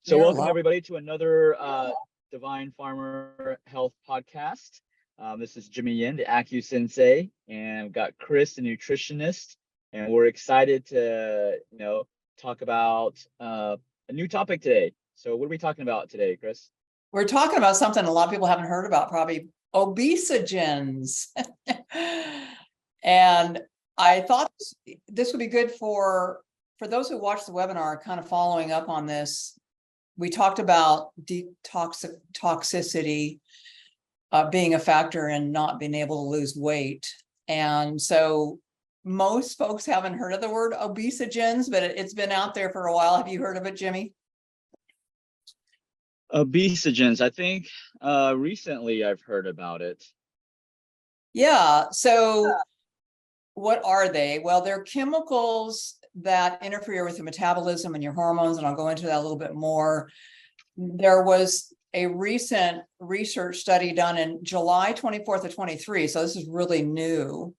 So You're welcome live. everybody to another Divine Farmer Health podcast. This is Jimmy Yin, the Acu Sensei, and we've got Chris, the nutritionist, and we're excited to talk about a new topic today. So what are we talking about today, Chris? We're talking about something a lot of people haven't heard about, probably obesogens. And I thought this would be good for those who watch the webinar, kind of following up on this. We talked about toxicity being a factor in not being able to lose weight. And so most folks haven't heard of the word obesogens, but it's been out there for a while. Have you heard of it, Jimmy? Obesogens. I think recently I've heard about it. Yeah. So what are they? Well, they're chemicals that interfere with your metabolism and your hormones, and I'll go into that a little bit more. There was a recent research study done in July 24th of 23, so this is really new,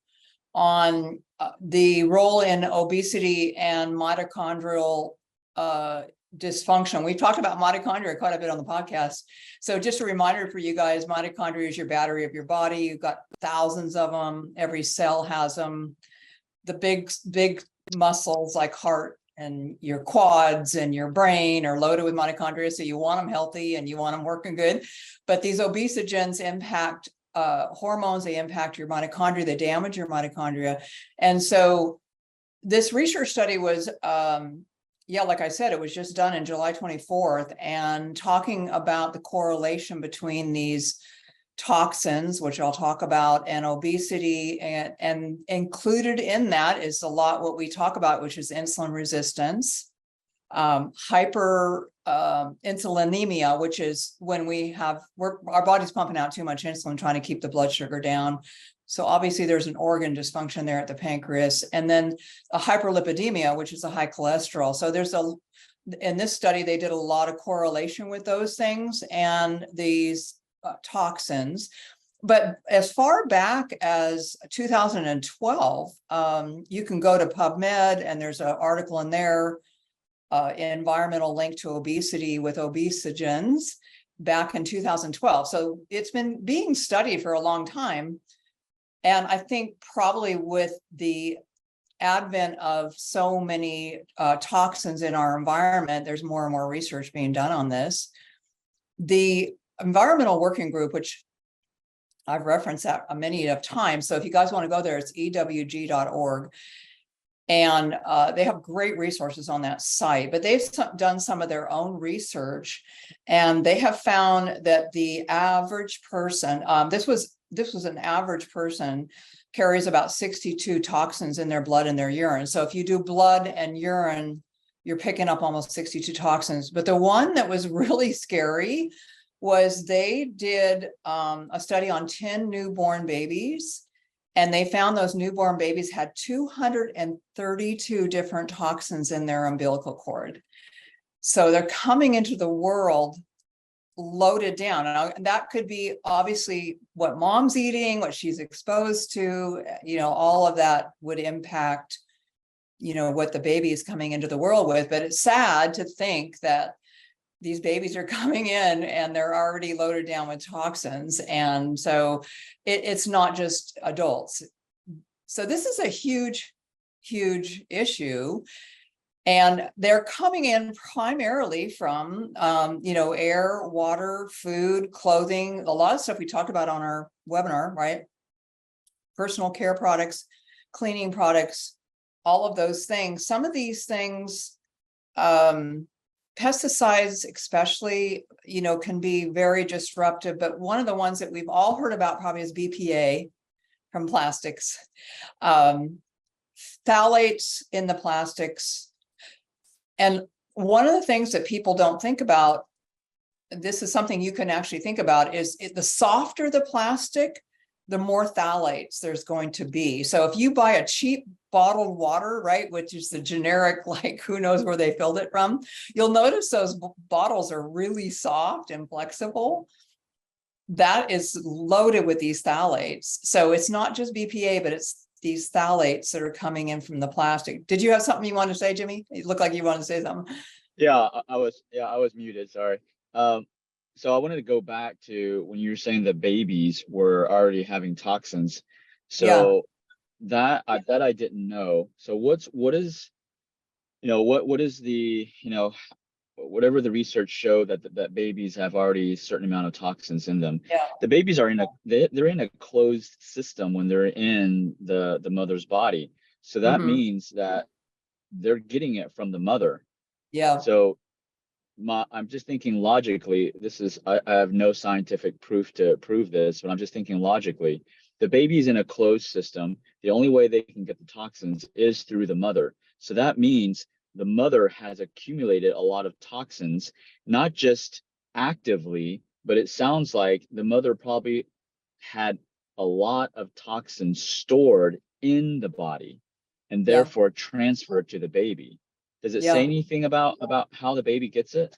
on the role in obesity and mitochondrial dysfunction. We've talked about mitochondria quite a bit on the podcast. So just a reminder for you guys, mitochondria is your battery of your body. You've got thousands of them. Every cell has them. The big muscles like heart and your quads and your brain are loaded with mitochondria. So you want them healthy and you want them working good. But these obesogens impact hormones. They impact your mitochondria. They damage your mitochondria. And so this research study was like I said, it was just done in July 24th, and talking about the correlation between these toxins, which I'll talk about, and obesity, and included in that is a lot what we talk about, which is insulin resistance, hyper insulinemia, which is when our body's pumping out too much insulin, trying to keep the blood sugar down. So obviously there's an organ dysfunction there at the pancreas, and then a hyperlipidemia, which is a high cholesterol. So in this study, they did a lot of correlation with those things and these toxins. But as far back as 2012, you can go to PubMed, and there's an article in there, environmental link to obesity with obesogens, back in 2012. So it's been being studied for a long time. And I think probably with the advent of so many toxins in our environment, there's more and more research being done on this. The Environmental Working Group, which I've referenced that many of times, so if you guys want to go there, it's ewg.org. And they have great resources on that site, but they've done some of their own research, and they have found that the average person, this was an average person, carries about 62 toxins in their blood and their urine. So if you do blood and urine, you're picking up almost 62 toxins. But the one that was really scary was they did a study on 10 newborn babies, and they found those newborn babies had 232 different toxins in their umbilical cord. So they're coming into the world loaded down, and that could be obviously what mom's eating, what she's exposed to, all of that would impact, what the baby is coming into the world with. But it's sad to think that these babies are coming in and they're already loaded down with toxins. And so it's not just adults. So this is a huge, huge issue. And they're coming in primarily from, air, water, food, clothing, a lot of stuff we talked about on our webinar, right? Personal care products, cleaning products, all of those things. Some of these things, pesticides especially, can be very disruptive. But one of the ones that we've all heard about probably is BPA from plastics, phthalates in the plastics. And one of the things that people don't think about, this is something you can actually think about, is the softer the plastic, the more phthalates there's going to be. So if you buy a cheap bottled water, right, which is the generic, like who knows where they filled it from, you'll notice those bottles are really soft and flexible. That is loaded with these phthalates. So it's not just BPA, but it's these phthalates that are coming in from the plastic. Did you have something you wanted to say, Jimmy? You look like you wanted to say something. Yeah, I was muted, sorry. Um, so I wanted to go back to when you were saying that babies were already having toxins. Yeah, So that I didn't know. So what is, what is the, whatever the research showed that babies have already a certain amount of toxins in them. yeah. The babies are they're in a closed system when they're in the mother's body. So that Hmm. means that they're getting it from the mother. Yeah, So I'm just thinking logically, I have no scientific proof to prove this, but I'm just thinking logically. The baby's in a closed system. The only way they can get the toxins is through the mother. So that means the mother has accumulated a lot of toxins, not just actively, but it sounds like the mother probably had a lot of toxins stored in the body and yeah, therefore transferred to the baby. Does it say yeah. anything about how the baby gets it?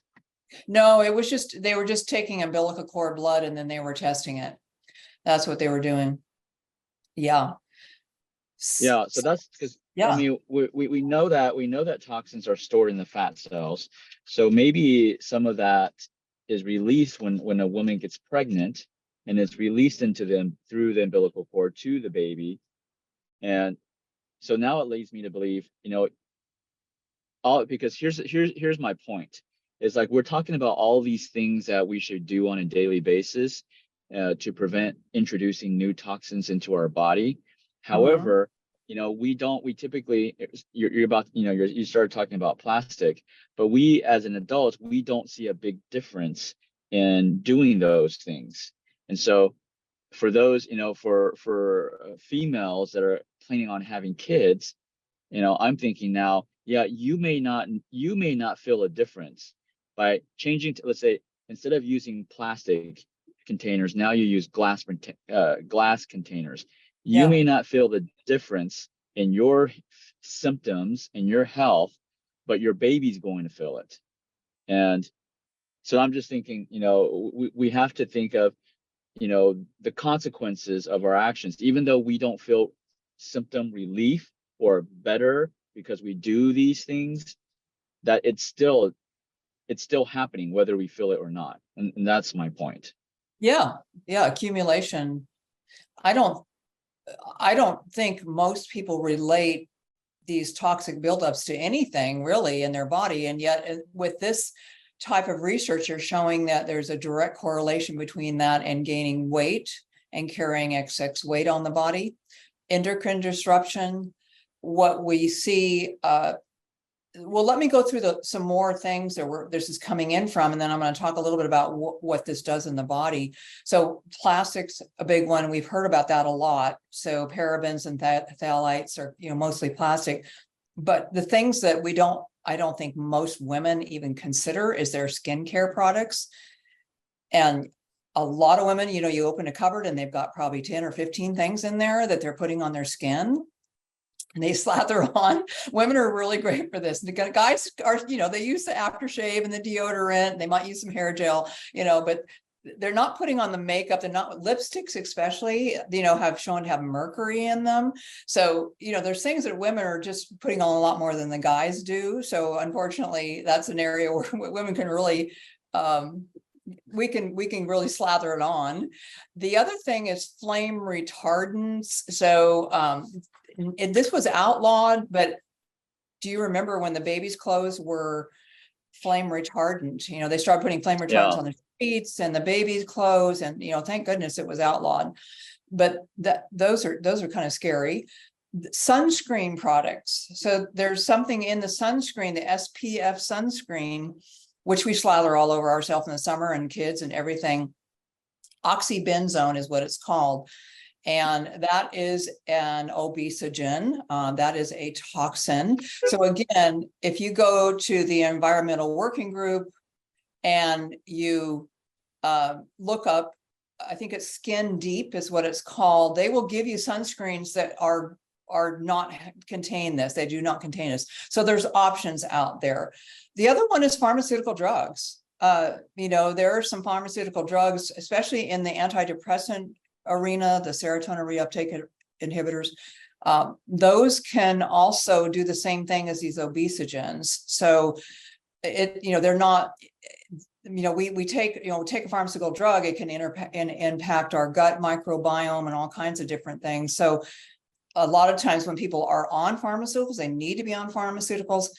No, it was just, they were just taking umbilical cord blood and then they were testing it. That's what they were doing. Yeah. Yeah, so that's because I Yeah, mean we know that toxins are stored in the fat cells. So maybe some of that is released when a woman gets pregnant and it's released into them through the umbilical cord to the baby. And so now it leads me to believe, all because here's my point. It's like we're talking about all these things that we should do on a daily basis to prevent introducing new toxins into our body. hmm, However, we typically you're about you started talking about plastic, but we as an adult we don't see a big difference in doing those things. And so for those for females that are planning on having kids, I'm thinking now, yeah, you may not feel a difference by changing to, let's say, instead of using plastic containers, now you use glass containers. You yeah, may not feel the difference in your symptoms and your health, but your baby's going to feel it. And so I'm just thinking, we have to think of, the consequences of our actions, even though we don't feel symptom relief or better because we do these things, that it's still happening whether we feel it or not. And that's my point. yeah, yeah. Accumulation. I don't, I don't think most people relate these toxic buildups to anything really in their body. And yet with this type of research, you're showing that there's a direct correlation between that and gaining weight and carrying excess weight on the body. Endocrine disruption, what we see, well, let me go through some more things that this is coming in from, and then I'm going to talk a little bit about what this does in the body. So plastics, a big one. We've heard about that a lot. So parabens and phthalates are, mostly plastic. But the things that I don't think most women even consider is their skincare products. And a lot of women, you open a cupboard and they've got probably 10 or 15 things in there that they're putting on their skin. And they slather on. Women are really great for this. The guys are, they use the aftershave and the deodorant. They might use some hair gel, but they're not putting on the makeup. They're not, lipsticks especially, have shown to have mercury in them. So, there's things that women are just putting on a lot more than the guys do. So unfortunately, that's an area where women can really, we can really slather it on. The other thing is flame retardants. So this was outlawed, but do you remember when the baby's clothes were flame retardant? They started putting flame retardants Yeah. on the sheets and the baby's clothes, and thank goodness it was outlawed. But those are kind of scary. Sunscreen products. So there's something in the sunscreen, the SPF sunscreen, which we slather all over ourselves in the summer and kids and everything. Oxybenzone is what it's called. And that is an obesogen. That is a toxin. So again, if you go to the environmental working group and you look up, I think it's Skin Deep is what it's called. They will give you sunscreens that are not contain this. They do not contain this. So there's options out there. The other one is pharmaceutical drugs. There are some pharmaceutical drugs, especially in the antidepressant arena, the serotonin reuptake inhibitors. Those can also do the same thing as these obesogens. So they're not, we take a pharmaceutical drug, it can impact our gut microbiome and all kinds of different things. So a lot of times when people are on pharmaceuticals, they need to be on pharmaceuticals.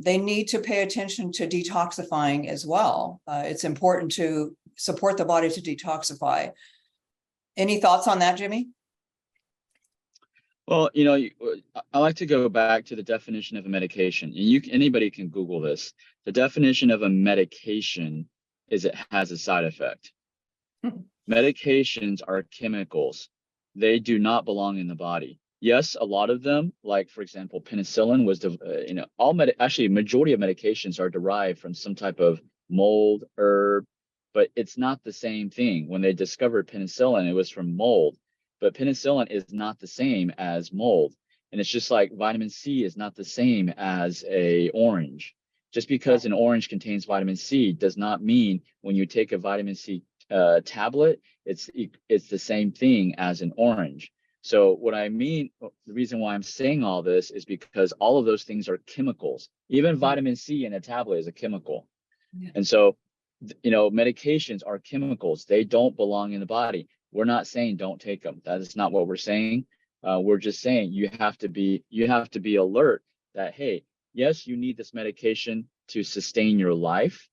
They need to pay attention to detoxifying as well. It's important to support the body to detoxify. Any thoughts on that, Jimmy? Well, I like to go back to the definition of a medication. And anybody can Google this. The definition of a medication is it has a side effect. Medications are chemicals. They do not belong in the body. Yes, a lot of them, like for example, penicillin was, actually majority of medications are derived from some type of mold, herb, but it's not the same thing. When they discovered penicillin, it was from mold. But penicillin is not the same as mold. And it's just like vitamin C is not the same as a orange. Just because an orange contains vitamin C does not mean when you take a vitamin C tablet, it's the same thing as an orange. So what I mean, the reason why I'm saying all this is because all of those things are chemicals. Even vitamin C in a tablet is a chemical. Yeah. And so, medications are chemicals. They don't belong in the body. We're not saying don't take them. That is not what we're saying. We're just saying you have to be alert that, hey, yes, you need this medication to sustain your life,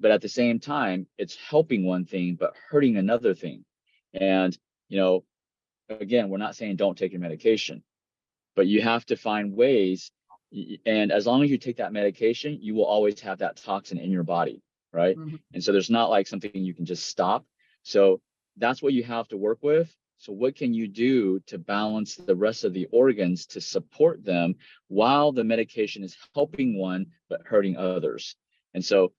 but at the same time, it's helping one thing but hurting another thing. And again, we're not saying don't take your medication, but you have to find ways. And as long as you take that medication, you will always have that toxin in your body, right? Mm-hmm. And so there's not like something you can just stop. So that's what you have to work with. So what can you do to balance the rest of the organs to support them while the medication is helping one but hurting others? And so,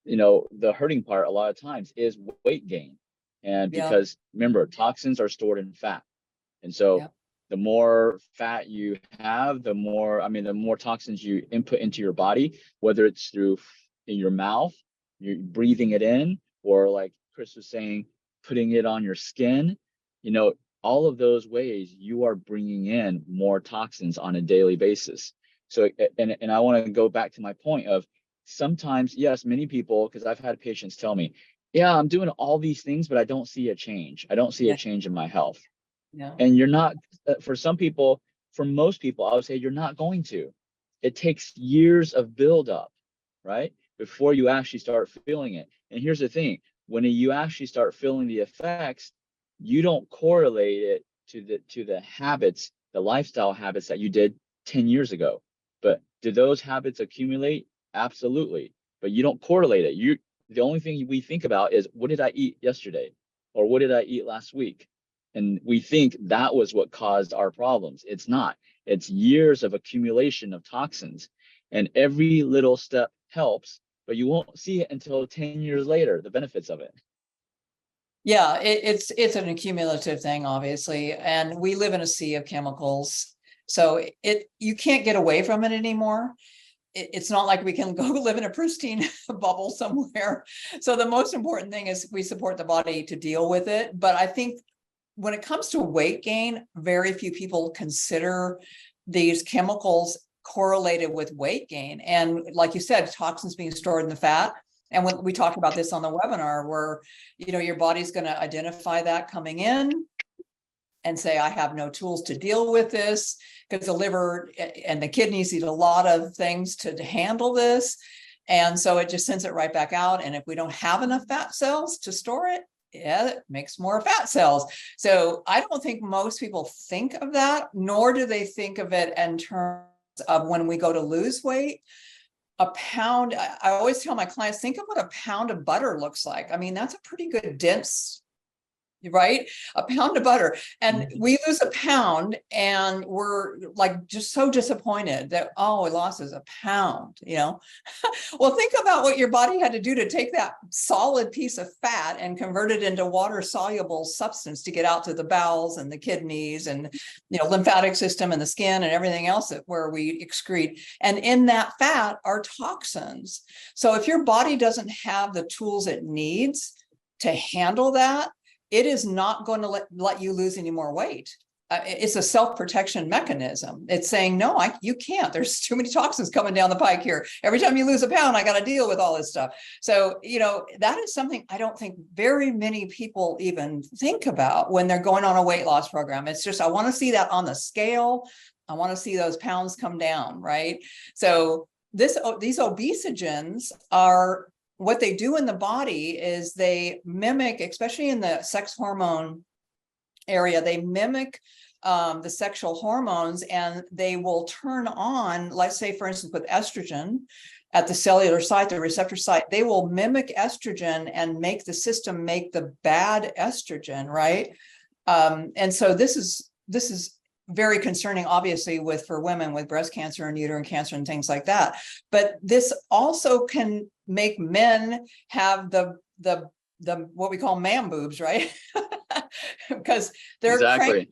the hurting part a lot of times is weight gain. And because remember, toxins are stored in fat. And so the more fat you have, the more toxins you input into your body, whether it's through in your mouth, you're breathing it in, or like Chris was saying, putting it on your skin, all of those ways you are bringing in more toxins on a daily basis. So, and I want to go back to my point of sometimes, yes, many people, because I've had patients tell me, yeah, I'm doing all these things, but I don't see a change. I don't see a change in my health. Yeah. And you're not, for some people, for most people, I would say you're not going to. It takes years of buildup, right? Before you actually start feeling it. And here's the thing. When you actually start feeling the effects, you don't correlate it to the habits, the lifestyle habits that you did 10 years ago. But do those habits accumulate? Absolutely. But you don't correlate it. The only thing we think about is, what did I eat yesterday? Or what did I eat last week? And we think that was what caused our problems. It's not. It's years of accumulation of toxins. And every little step helps, but you won't see it until 10 years later, the benefits of it. Yeah, it's an accumulative thing, obviously. And we live in a sea of chemicals. So you can't get away from it anymore. It's not like we can go live in a pristine bubble somewhere. So the most important thing is we support the body to deal with it. But I think when it comes to weight gain, very few people consider these chemicals correlated with weight gain. And like you said, toxins being stored in the fat. And when we talked about this on the webinar, where, your body's going to identify that coming in and say, I have no tools to deal with this, because the liver and the kidneys eat a lot of things to handle this. And so it just sends it right back out. And if we don't have enough fat cells to store it, it makes more fat cells. So I don't think most people think of that, nor do they think of it in terms of when we go to lose weight. A pound, I always tell my clients, think of what a pound of butter looks like. I mean, that's a pretty good dense, right? A pound of butter. And we lose a pound and we're like just so disappointed that, oh, we lost a pound, Well, think about what your body had to do to take that solid piece of fat and convert it into water soluble substance to get out to the bowels and the kidneys and, lymphatic system and the skin and everything else where we excrete. And in that fat are toxins. So if your body doesn't have the tools it needs to handle that, it is not going to let you lose any more weight. it's a self-protection mechanism. It's saying, no, you can't. There's too many toxins coming down the pike here. Every time you lose a pound, I got to deal with all this stuff. So, that is something I don't think very many people even think about when they're going on a weight loss program. It's just, I want to see that on the scale. I want to see those pounds come down, right? So these obesogens are, what they do in the body is they mimic, especially in the sex hormone area, they mimic the sexual hormones, and they will turn on, let's say, for instance, with estrogen at the cellular site, the receptor site, they will mimic estrogen and make the system make the bad estrogen, right? And so this is very concerning, obviously, for women with breast cancer and uterine cancer and things like that. But this also can make men have the what we call man boobs, right? Because they're exactly.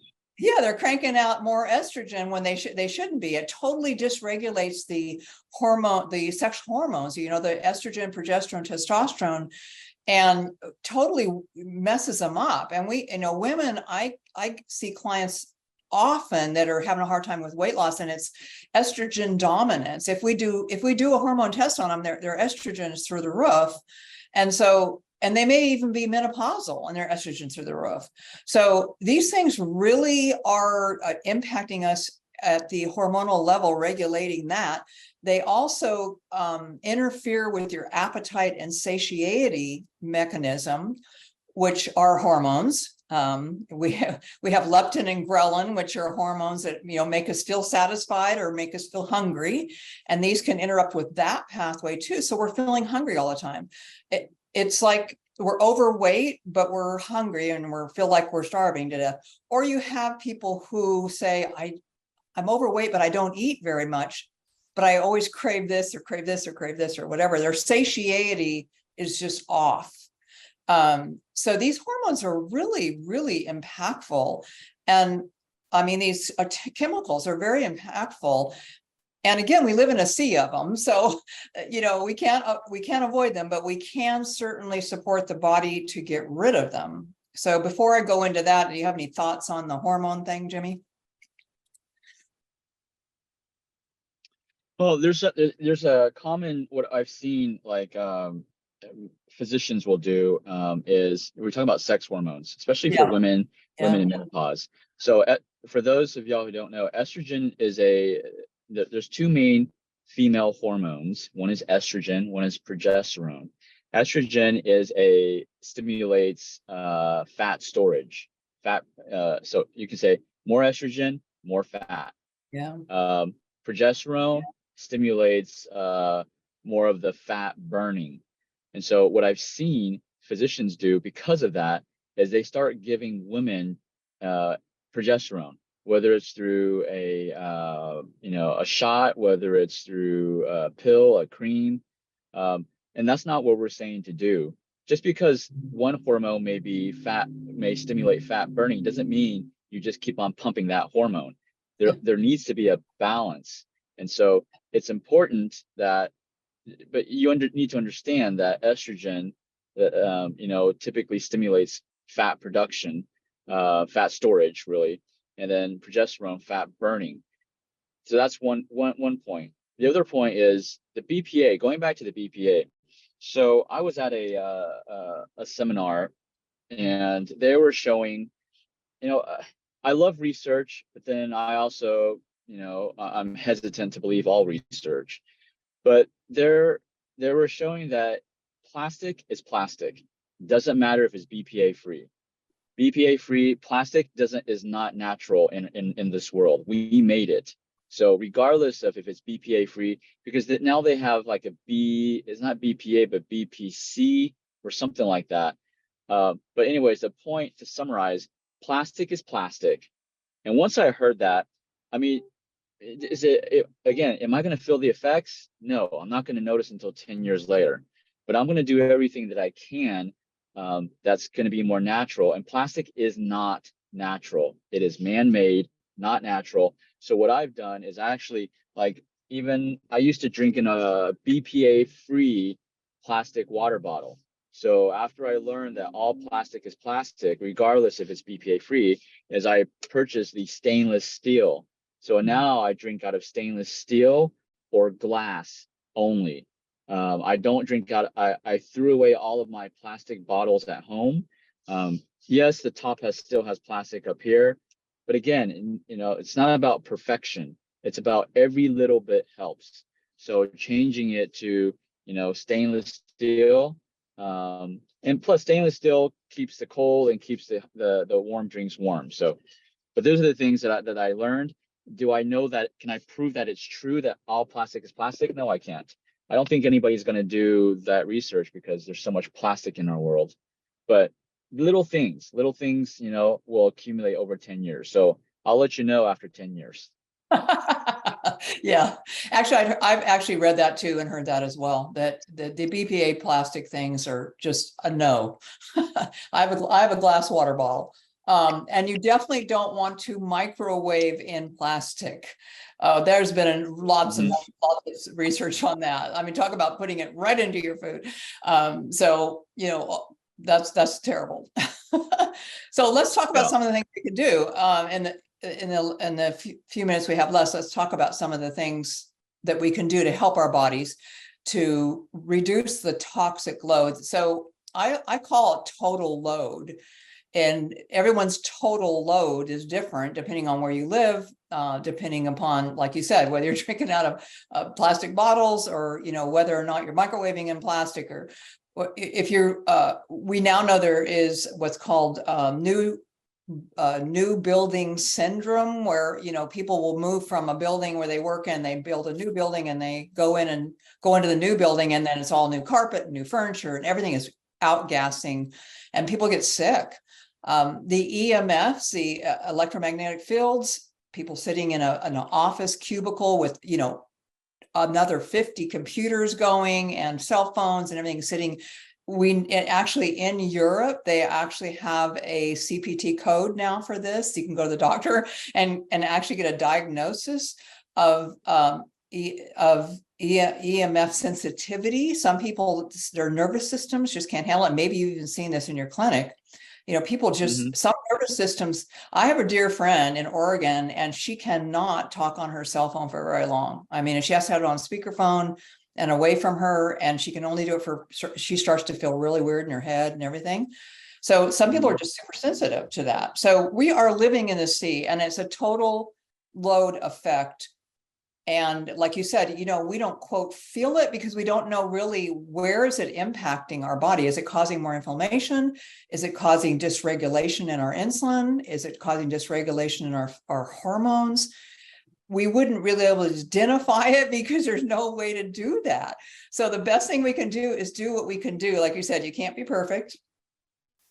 they're cranking out more estrogen when they shouldn't be. It totally dysregulates the sexual hormones, the estrogen, progesterone, testosterone, and totally messes them up. And women, I see clients often that are having a hard time with weight loss, and it's estrogen dominance. If we do a hormone test on them, their estrogen is through the roof. And they may even be menopausal and their estrogen through the roof. So these things really are impacting us at the hormonal level, regulating that. They also interfere with your appetite and satiety mechanism, which are hormones. We have leptin and ghrelin, which are hormones that make us feel satisfied or make us feel hungry, and these can interrupt with that pathway too. So we're feeling hungry all the time. It's like we're overweight, but we're hungry and we feel like we're starving to death. Or you have people who say, I'm overweight, but I don't eat very much, but I always crave this or crave this or crave this or whatever. Their satiety is just off. So these hormones are really, really impactful. And I mean, these chemicals are very impactful. And again, we live in a sea of them. So, we can't avoid them, but we can certainly support the body to get rid of them. So before I go into that, do you have any thoughts on the hormone thing, Jimmy? Well, there's a common, what I've seen, like physicians will do, is we're talking about sex hormones, especially for women in menopause. So for those of y'all who don't know, estrogen is there's two main female hormones. One is estrogen, one is progesterone. Estrogen stimulates fat storage. So you can say more estrogen, more fat. Yeah. Progesterone stimulates more of the fat burning. And so what I've seen physicians do because of that is they start giving women progesterone, whether it's through a shot, whether it's through a pill, a cream. And that's not what we're saying to do. Just because one hormone may stimulate fat burning doesn't mean you just keep on pumping that hormone. There needs to be a balance. And so it's important that, but you need to understand that estrogen, typically stimulates fat production, fat storage, really, and then progesterone, fat burning. So that's one point. The other point is the BPA. Going back to the BPA. So I was at a seminar, and they were showing, I love research, but then I also, I'm hesitant to believe all research. But they were showing that plastic is plastic. Doesn't matter if it's BPA free. BPA free plastic is not natural in this world. We made it. So regardless of if it's BPA free, because now they have like it's not BPA, but BPC or something like that. But anyways, the point to summarize, plastic is plastic. And once I heard that, I mean, again, am I going to feel the effects? No, I'm not going to notice until 10 years later. But I'm going to do everything that I can that's going to be more natural. And plastic is not natural. It is man-made, not natural. So what I've done is actually, I used to drink in a BPA-free plastic water bottle. So after I learned that all plastic is plastic, regardless if it's BPA free, is I purchased the stainless steel. So now I drink out of stainless steel or glass only. I don't drink out. I threw away all of my plastic bottles at home. Yes, the top still has plastic up here, but again, it's not about perfection. It's about every little bit helps. So changing it to, stainless steel, and plus stainless steel keeps the cold and keeps the warm drinks warm. So, but those are the things that I learned. Do I know that? Can I prove that it's true that all plastic is plastic? No, I can't. I don't think anybody's going to do that research because there's so much plastic in our world. But little things, will accumulate over 10 years. So I'll let you know after 10 years. Yeah, actually, I've actually read that too and heard that as well, that the BPA plastic things are just a no. I have a glass water bottle. And you definitely don't want to microwave in plastic. There's been lots of research on that. I mean, talk about putting it right into your food. So, that's terrible. So let's talk about some of the things we can do. In the few minutes we have left, let's talk about some of the things that we can do to help our bodies to reduce the toxic load. So I call it total load, and everyone's total load is different depending on where you live, depending upon, like you said, whether you're drinking out of plastic bottles or, whether or not you're microwaving in plastic, or if you're, we now know there is what's called new building syndrome, where people will move from a building where they work and they build a new building and they go into the new building, and then it's all new carpet, new furniture, and everything is outgassing, and people get sick. The EMFs, the electromagnetic fields, people sitting in an office cubicle with another 50 computers going and cell phones and everything sitting. Actually in Europe, they actually have a CPT code now for this. You can go to the doctor and actually get a diagnosis of EMF sensitivity. Some people, their nervous systems just can't handle it. Maybe you've even seen this in your clinic. People just, some nervous systems. I have a dear friend in Oregon, and she cannot talk on her cell phone for very long. I mean, she has to have it on speakerphone and away from her, and she can only do it she starts to feel really weird in her head and everything. So some people are just super sensitive to that. So we are living in the sea, and it's a total load effect. And like you said, we don't quote feel it, because we don't know really where is it impacting our body. Is it causing more inflammation? Is it causing dysregulation in our insulin? Is it causing dysregulation in our hormones? We wouldn't really be able to identify it because there's no way to do that. So the best thing we can do is do what we can do. Like you said, you can't be perfect,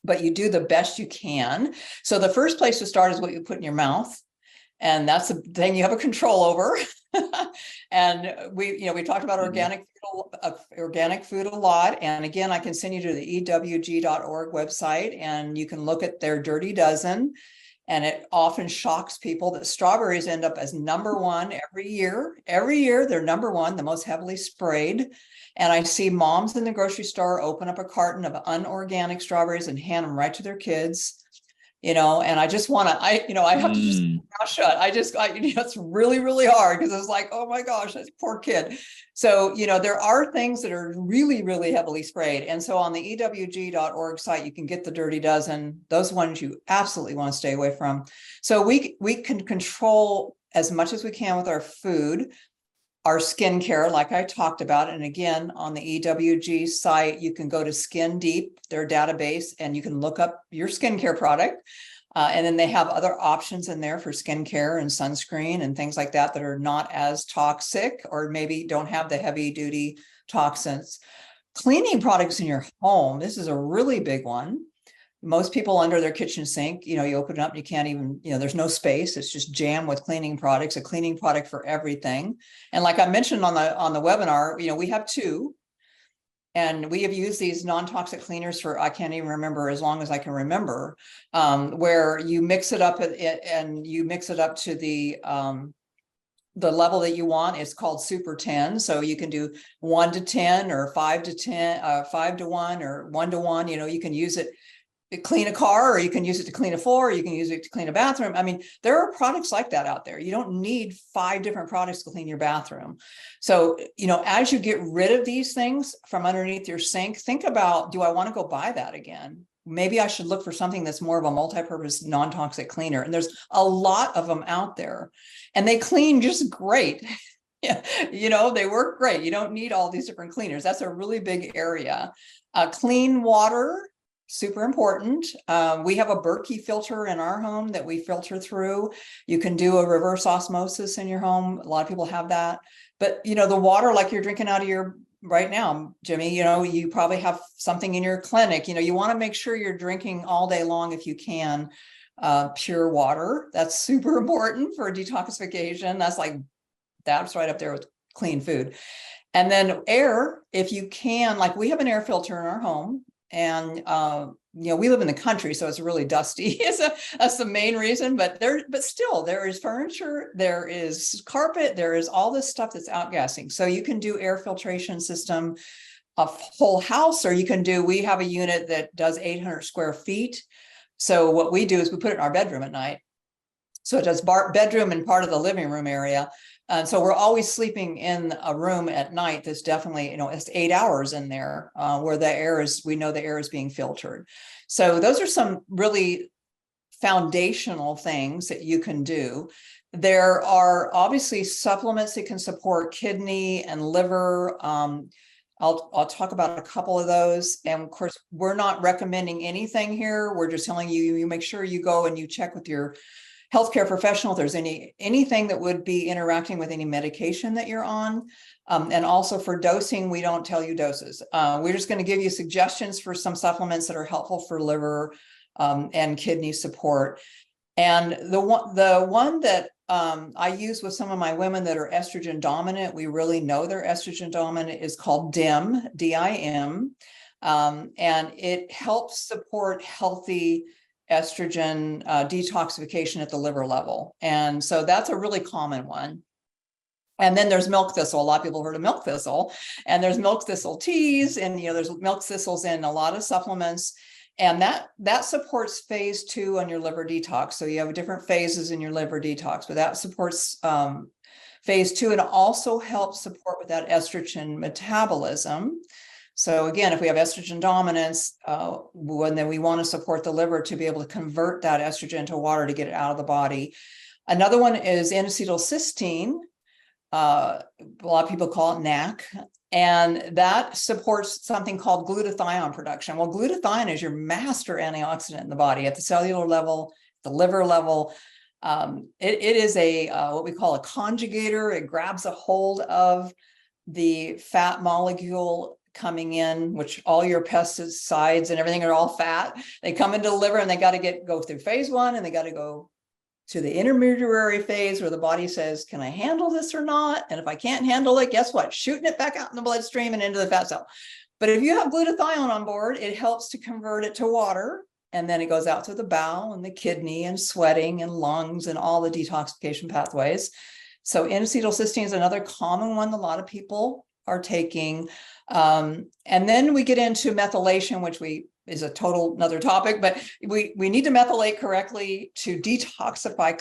but you do the best you can. So the first place to start is what you put in your mouth. And that's the thing you have a control over. And we talked about organic food a lot. And again, I can send you to the ewg.org website, and you can look at their Dirty Dozen. And it often shocks people that strawberries end up as #1 every year. Every year, they're #1, the most heavily sprayed. And I see moms in the grocery store open up a carton of unorganic strawberries and hand them right to their kids. And I just want to, I have to just shut. It's really, really hard, because it's like, oh my gosh, that poor kid. So, there are things that are really, really heavily sprayed. And so on the ewg.org site, you can get the Dirty Dozen, those ones you absolutely want to stay away from. So we can control as much as we can with our food, our skincare, like I talked about. And again, on the EWG site, you can go to Skin Deep, their database, and you can look up your skincare product. And then they have other options in there for skincare and sunscreen and things like that are not as toxic, or maybe don't have the heavy duty toxins. Cleaning products in your home, this is a really big one. Most people under their kitchen sink, you open it up and you can't even, there's no space. It's just jammed with cleaning products, a cleaning product for everything. And like I mentioned on the webinar, we have 2. And we have used these non-toxic cleaners for, I can't even remember, as long as I can remember, where you mix it up and you mix it up to the the level that you want. It's called Super 10. So you can do 1 to 10 or 5 to 10, 5 to 1 or 1 to 1. You can use it to clean a car, or you can use it to clean a floor, or you can use it to clean a bathroom. I mean, there are products like that out there. You don't need 5 different products to clean your bathroom. So, as you get rid of these things from underneath your sink, think about, do I want to go buy that again? Maybe I should look for something that's more of a multi-purpose, non-toxic cleaner. And there's a lot of them out there, and they clean just great. Yeah, they work great. You don't need all these different cleaners. That's a really big area. Clean water, super important. We have a Berkey filter in our home that we filter through. You can do a reverse osmosis in your home. A lot of people have that. But, the water like you're drinking out of your right now, Jimmy, you probably have something in your clinic. You want to make sure you're drinking all day long if you can. Pure water. That's super important for detoxification. That's right up there with clean food. And then air, if you can, like we have an air filter in our home, and we live in the country, so it's really dusty. That's the main reason. But still, there is furniture, there is carpet, there is all this stuff that's outgassing. So you can do air filtration system, a whole house, or we have a unit that does 800 square feet. So what we do is we put it in our bedroom at night. So it does bedroom and part of the living room area. So we're always sleeping in a room at night that's definitely, it's 8 hours in there where we know the air is being filtered. So those are some really foundational things that you can do. There are obviously supplements that can support kidney and liver. I'll talk about a couple of those. And of course, we're not recommending anything here. We're just telling you make sure you go and you check with your healthcare professional if there's anything that would be interacting with any medication that you're on. And also for dosing, we don't tell you doses. We're just going to give you suggestions for some supplements that are helpful for liver and kidney support. And the one that I use with some of my women that are estrogen dominant, we really know they're estrogen dominant, is called DIM, D-I-M. And it helps support healthy estrogen detoxification at the liver level. And so that's a really common one. And then there's milk thistle. A lot of people heard of milk thistle, and there's milk thistle teas, and there's milk thistles in a lot of supplements. And that supports phase 2 on your liver detox. So you have different phases in your liver detox, but that supports phase 2, and also helps support with that estrogen metabolism. So again, if we have estrogen dominance, then we want to support the liver to be able to convert that estrogen to water to get it out of the body. Another one is N-acetylcysteine. A lot of people call it NAC, and that supports something called glutathione production. Well, glutathione is your master antioxidant in the body at the cellular level, the liver level. It is what we call a conjugator. It grabs a hold of the fat molecule coming in, which all your pesticides and everything are all fat. They come into the liver, and they got to go through phase 1, and they got to go to the intermediary phase where the body says, can I handle this or not? And if I can't handle it, guess what? Shooting it back out in the bloodstream and into the fat cell. But if you have glutathione on board, it helps to convert it to water. And then it goes out to the bowel and the kidney and sweating and lungs and all the detoxification pathways. So N-acetylcysteine is another common one a lot of people are taking. And then we get into methylation, which is a total another topic, but we need to methylate correctly to detoxify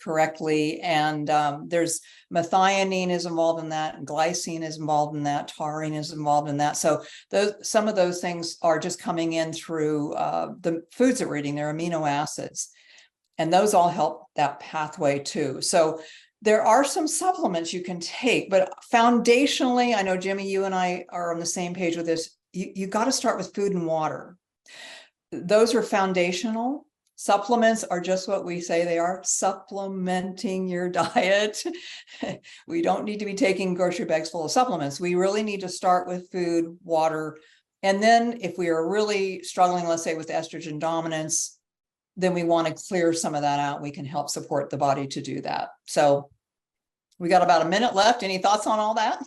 correctly. And there's methionine is involved in that, and glycine is involved in that, taurine is involved in that. So some of those things are just coming in through the foods that we're eating, they're amino acids. And those all help that pathway too. So there are some supplements you can take, but foundationally, I know, Jimmy, you and I are on the same page with this. You got to start with food and water. Those are foundational. Supplements are just what we say they are, supplementing your diet. We don't need to be taking grocery bags full of supplements. We really need to start with food, water. And then if we are really struggling, let's say with estrogen dominance, then we want to clear some of that out. We can help support the body to do that. So we got about a minute left. Any thoughts on all that?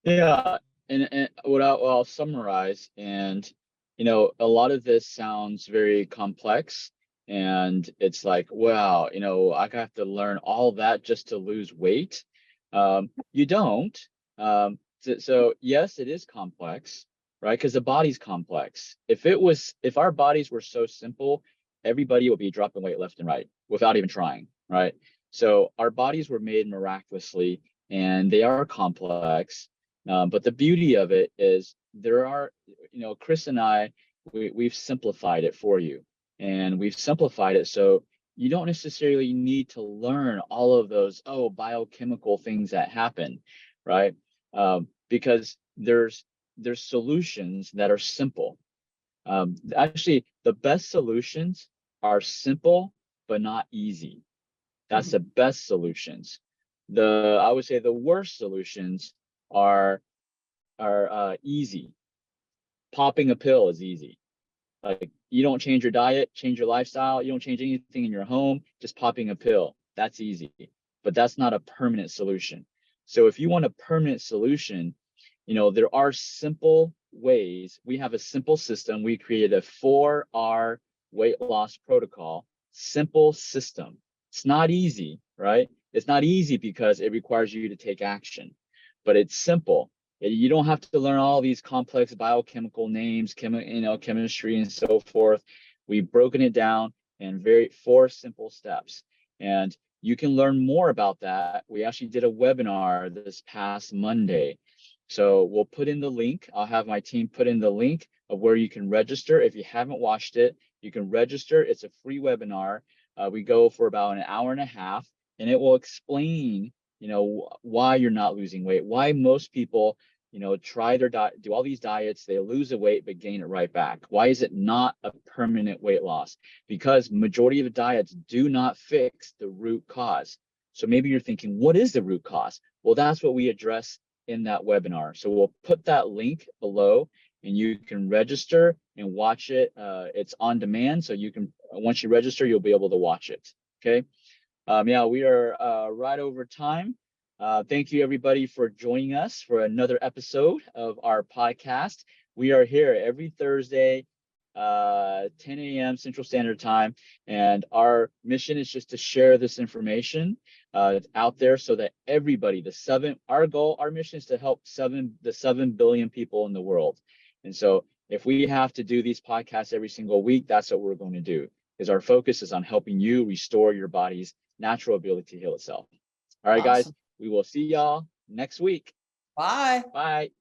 Yeah, and what I'll summarize, and a lot of this sounds very complex, And it's like, wow, I have to learn all that just to lose weight. You don't. So yes, it is complex, right? Because the body's complex. If our bodies were so simple, everybody would be dropping weight left and right without even trying, right? So our bodies were made miraculously, and they are complex. But the beauty of it is there are, Chris and I, we've simplified it for you, and we've simplified it so you don't necessarily need to learn all of those biochemical things that happen, right? Because there's solutions that are simple. Actually, the best solutions are simple but not easy. That's the best solutions. I would say the worst solutions are easy. Popping a pill is easy. Like, you don't change your diet, change your lifestyle, you don't change anything in your home, just popping a pill. That's easy, but that's not a permanent solution. So if you want a permanent solution, there are simple ways. We have a simple system. We created a 4R weight loss protocol, simple system. It's not easy, right? It's not easy because it requires you to take action, but it's simple. You don't have to learn all these complex biochemical names, chemistry and so forth. We've broken it down in 4 simple steps. And you can learn more about that. We actually did a webinar this past Monday. So we'll put in the link. I'll have my team put in the link of where you can register. If you haven't watched it, you can register. It's a free webinar. We go for about an hour and a half, and it will explain why you're not losing weight, why most people try their diet, do all these diets, they lose the weight but gain it right back. Why is it not a permanent weight loss? Because majority of the diets do not fix the root cause. So maybe you're thinking, what is the root cause? Well, that's what we address in that webinar. So we'll put that link below, and you can register and watch it. It's on demand, so you can, once you register, you'll be able to watch it. Okay. Yeah, we are right over time. Thank you, everybody, for joining us for another episode of our podcast. We are here every Thursday, 10 a.m. Central Standard Time, and our mission is just to share this information out there so that everybody, our mission is to help the 7 billion people in the world. And so if we have to do these podcasts every single week, that's what we're going to do, because our focus is on helping you restore your body's natural ability to heal itself. All right, guys, we will see y'all next week. Bye. Bye.